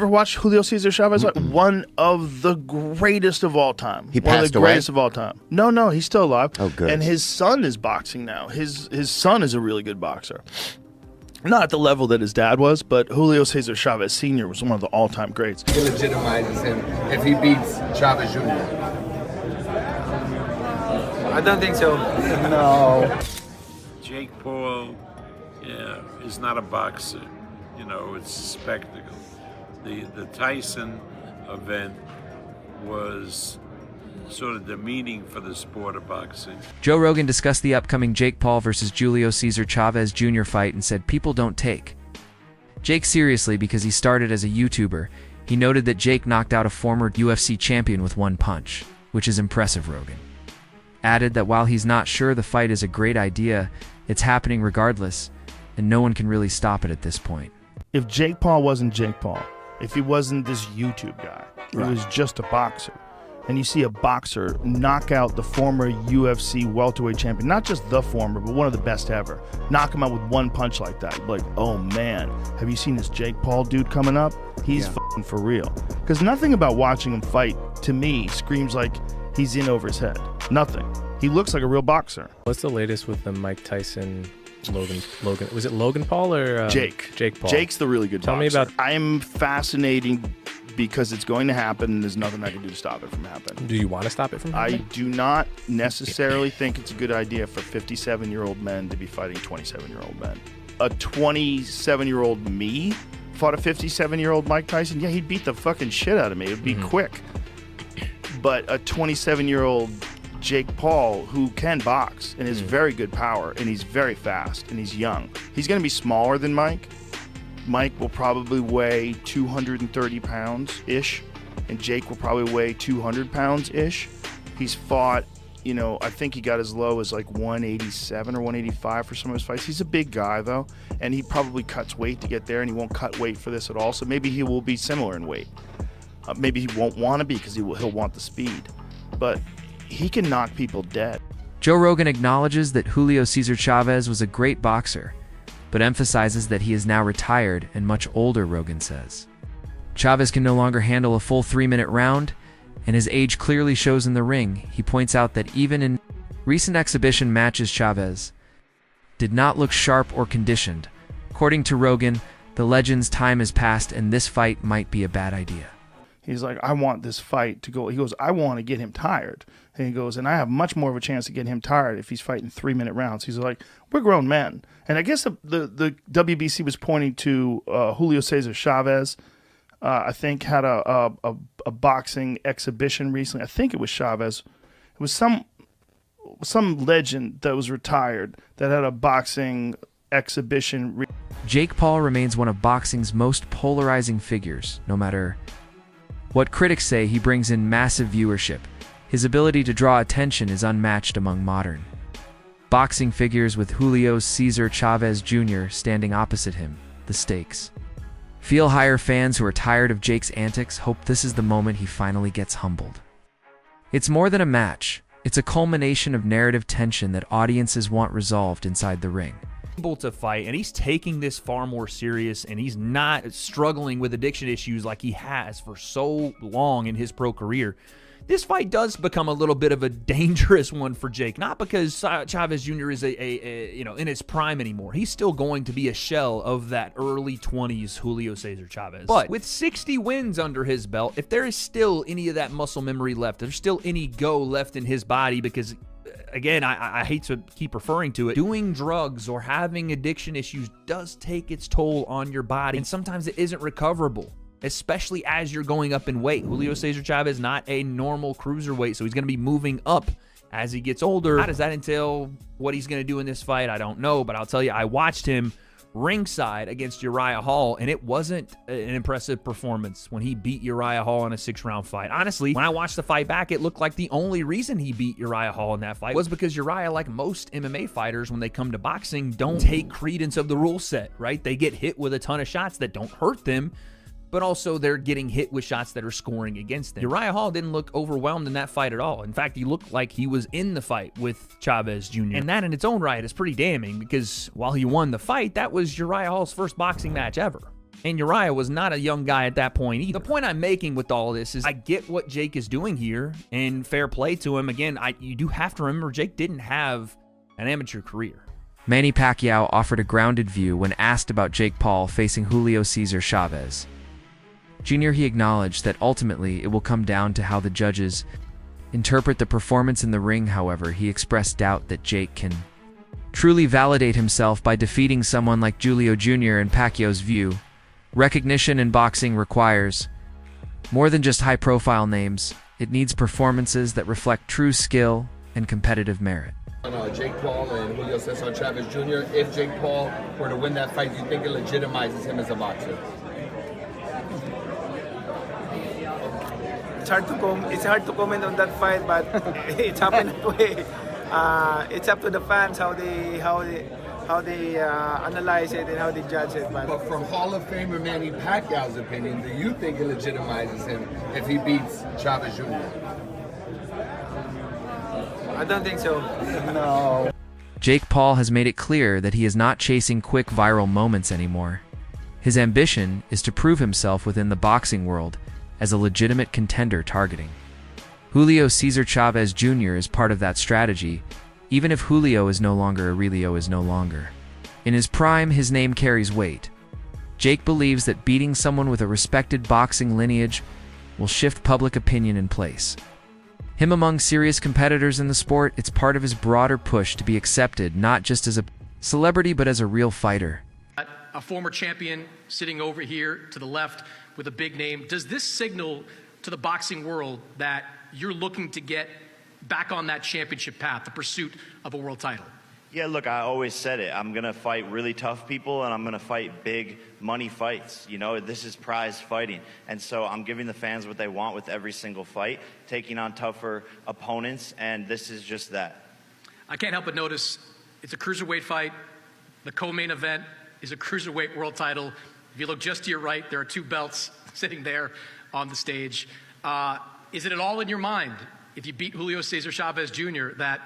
ever watched Julio Cesar Chavez? One of the greatest of all time. He One of passed the away? greatest of all time. No, he's still alive. Oh, good. And his son is boxing now. His son is a really good boxer. Not at the level that his dad was, but Julio Cesar Chavez Sr. was one of the all-time greats. It legitimizes him if he beats Chavez Jr. I don't think so. No. Jake Paul, is not a boxer. You know, it's a spectacle. The Tyson event was sort of demeaning for the sport of boxing. Joe Rogan discussed the upcoming Jake Paul versus Julio Cesar Chavez Jr. fight and said people don't take Jake seriously because he started as a YouTuber. He noted that Jake knocked out a former UFC champion with one punch, which is impressive. Rogan added that while he's not sure the fight is a great idea, it's happening regardless, and no one can really stop it at this point. If Jake Paul wasn't Jake Paul, if he wasn't this YouTube guy, he was just a boxer, and you see a boxer knock out the former UFC welterweight champion, not just the former, but one of the best ever, knock him out with one punch like that, you're like, oh man, have you seen this Jake Paul dude coming up? He's fucking for real. Because nothing about watching him fight, to me, screams like he's in over his head. Nothing. He looks like a real boxer. What's the latest with the Mike Tyson, Logan? Was it Logan Paul or Jake Paul. Jake's the really good boxer. Tell me about. I'm fascinating because it's going to happen and there's nothing I can do to stop it from happening. Do you want to stop it from I happening? do not necessarily think it's a good idea for 57-year-old men to be fighting 27-year-old men. A 27-year-old me fought a 57-year-old Mike Tyson. Yeah, he'd beat the fucking shit out of me. It would be quick. But a 27-year-old Jake Paul, who can box and has very good power, and he's very fast, and he's young. He's going to be smaller than Mike. Mike will probably weigh 230 pounds-ish, and Jake will probably weigh 200 pounds-ish. He's fought, I think he got as low as like 187 or 185 for some of his fights. He's a big guy, though, and he probably cuts weight to get there, and he won't cut weight for this at all, so maybe he will be similar in weight. Maybe he won't want to be because he'll want the speed. But he can knock people dead. Joe Rogan acknowledges that Julio Cesar Chavez was a great boxer, but emphasizes that he is now retired and much older. Rogan says Chavez can no longer handle a full 3-minute round, and his age clearly shows in the ring. He points out that even in recent exhibition matches, Chavez did not look sharp or conditioned. According to Rogan, the legend's time has passed and this fight might be a bad idea. He's like, I want this fight to go. He goes, I want to get him tired. And he goes, and I have much more of a chance to get him tired if he's fighting 3-minute rounds. He's like, we're grown men. And I guess the WBC was pointing to Julio Cesar Chavez. I think had a boxing exhibition recently. I think it was Chavez. It was some legend that was retired that had a boxing exhibition. Jake Paul remains one of boxing's most polarizing figures. No matter what critics say, he brings in massive viewership. His ability to draw attention is unmatched among modern boxing figures, with Julio Cesar Chavez Jr. standing opposite him. The stakes feel higher. Fans who are tired of Jake's antics hope this is the moment he finally gets humbled. It's more than a match. It's a culmination of narrative tension that audiences want resolved inside the ring. Able to fight, and he's taking this far more serious, and he's not struggling with addiction issues like he has for so long in his pro career. This fight does become a little bit of a dangerous one for Jake, not because Chavez Jr. is in his prime anymore. He's still going to be a shell of that early 20s Julio Cesar Chavez. But with 60 wins under his belt, if there is still any of that muscle memory left, there's still any go left in his body, because again, I hate to keep referring to it, doing drugs or having addiction issues does take its toll on your body, and sometimes it isn't recoverable, especially as you're going up in weight. Julio Cesar Chavez is not a normal cruiserweight, so he's going to be moving up as he gets older. How does that entail what he's going to do in this fight? I don't know, but I'll tell you, I watched him ringside against Uriah Hall, and it wasn't an impressive performance when he beat Uriah Hall in a 6-round fight. Honestly, when I watched the fight back, it looked like the only reason he beat Uriah Hall in that fight was because Uriah, like most MMA fighters, when they come to boxing, don't take credence of the rule set, right? They get hit with a ton of shots that don't hurt them, but also they're getting hit with shots that are scoring against them. Uriah Hall didn't look overwhelmed in that fight at all. In fact, he looked like he was in the fight with Chavez Jr. And that in its own right is pretty damning, because while he won the fight, that was Uriah Hall's first boxing match ever. And Uriah was not a young guy at that point either. The point I'm making with all this is I get what Jake is doing here, and fair play to him. Again, you do have to remember Jake didn't have an amateur career. Manny Pacquiao offered a grounded view when asked about Jake Paul facing Julio Cesar Chavez Jr. He acknowledged that ultimately it will come down to how the judges interpret the performance in the ring. However, he expressed doubt that Jake can truly validate himself by defeating someone like Julio Jr. In Pacquiao's view, recognition in boxing requires more than just high-profile names. It needs performances that reflect true skill and competitive merit. Jake Paul and Julio Cesar Chavez Jr. If Jake Paul were to win that fight, do you think it legitimizes him as a boxer? It's hard to comment on that fight, but it's happened that way. It's up to the fans how they analyze it and how they judge it. But from Hall of Famer Manny Pacquiao's opinion, do you think it legitimizes him if he beats Chavez Jr.? I don't think so. No. Jake Paul has made it clear that he is not chasing quick viral moments anymore. His ambition is to prove himself within the boxing world as a legitimate contender targeting Julio Cesar Chavez Jr. is part of that strategy. Even if Julio is no longer, Aurelio is no longer in his prime, his name carries weight. Jake believes that beating someone with a respected boxing lineage will shift public opinion in place. Him among serious competitors in the sport, it's part of his broader push to be accepted not just as a celebrity but as a real fighter. A former champion sitting over here to the left with a big name. Does this signal to the boxing world that you're looking to get back on that championship path, the pursuit of a world title? Yeah, look, I always said it. I'm going to fight really tough people, and I'm going to fight big money fights. You know, this is prize fighting. And so I'm giving the fans what they want with every single fight, taking on tougher opponents, and this is just that. I can't help but notice it's a cruiserweight fight. The co-main event is a cruiserweight world title. If you look just to your right, there are two belts sitting there on the stage. Is it at all in your mind, if you beat Julio Cesar Chavez Jr., that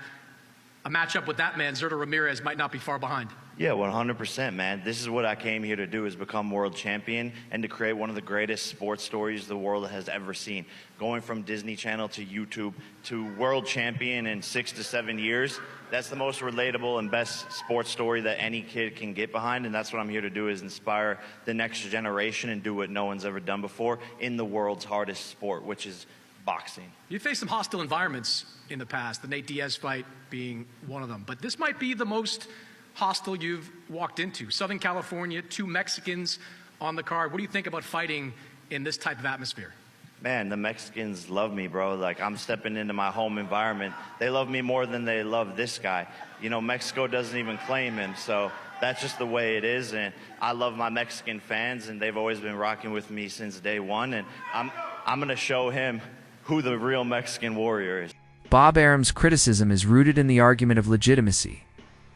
a matchup with that man, Zurdo Ramirez, might not be far behind? Yeah, 100%, man. This is what I came here to do, is become world champion and to create one of the greatest sports stories the world has ever seen. Going from Disney Channel to YouTube to world champion in 6 to 7 years, that's the most relatable and best sports story that any kid can get behind, and that's what I'm here to do, is inspire the next generation and do what no one's ever done before in the world's hardest sport, which is boxing. You faced some hostile environments in the past, the Nate Diaz fight being one of them, but this might be the most hostile you've walked into. Southern California, 2 Mexicans on the card. What do you think about fighting in this type of atmosphere? Man, the Mexicans love me, bro. Like, I'm stepping into my home environment. They love me more than they love this guy. You know, Mexico doesn't even claim him, so that's just the way it is. And I love my Mexican fans, and they've always been rocking with me since day one. And I'm going to show him who the real Mexican warrior is. Bob Arum's criticism is rooted in the argument of legitimacy.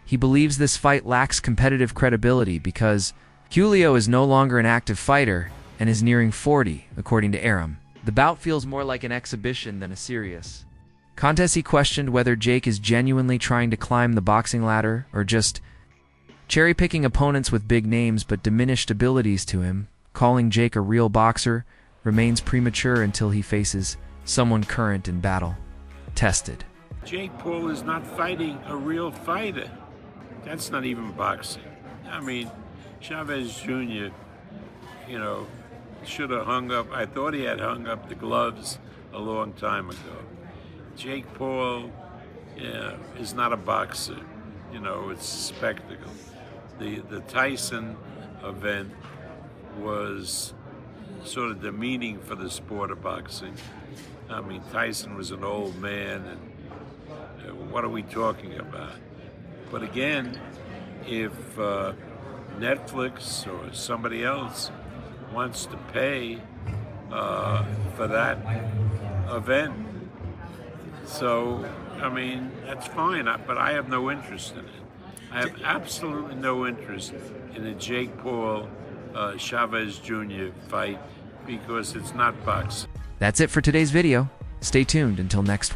He believes this fight lacks competitive credibility because Julio is no longer an active fighter and is nearing 40, according to Arum. The bout feels more like an exhibition than a serious contest. He questioned whether Jake is genuinely trying to climb the boxing ladder or just cherry-picking opponents with big names but diminished abilities to him. Calling Jake a real boxer remains premature until he faces someone current in battle. Tested. Jake Paul is not fighting a real fighter. That's not even boxing. I mean, Chavez Jr., you know, should have hung up. I thought he had hung up the gloves a long time ago. Jake Paul, yeah, is not a boxer. You know, it's a spectacle. The Tyson event was sort of demeaning for the sport of boxing. I mean, Tyson was an old man, and what are we talking about? But again, if Netflix or somebody else wants to pay for that event, so, I mean, that's fine, but I have no interest in it. I have absolutely no interest in a Jake Paul Chavez Jr. fight because it's not boxing. That's it for today's video. Stay tuned until next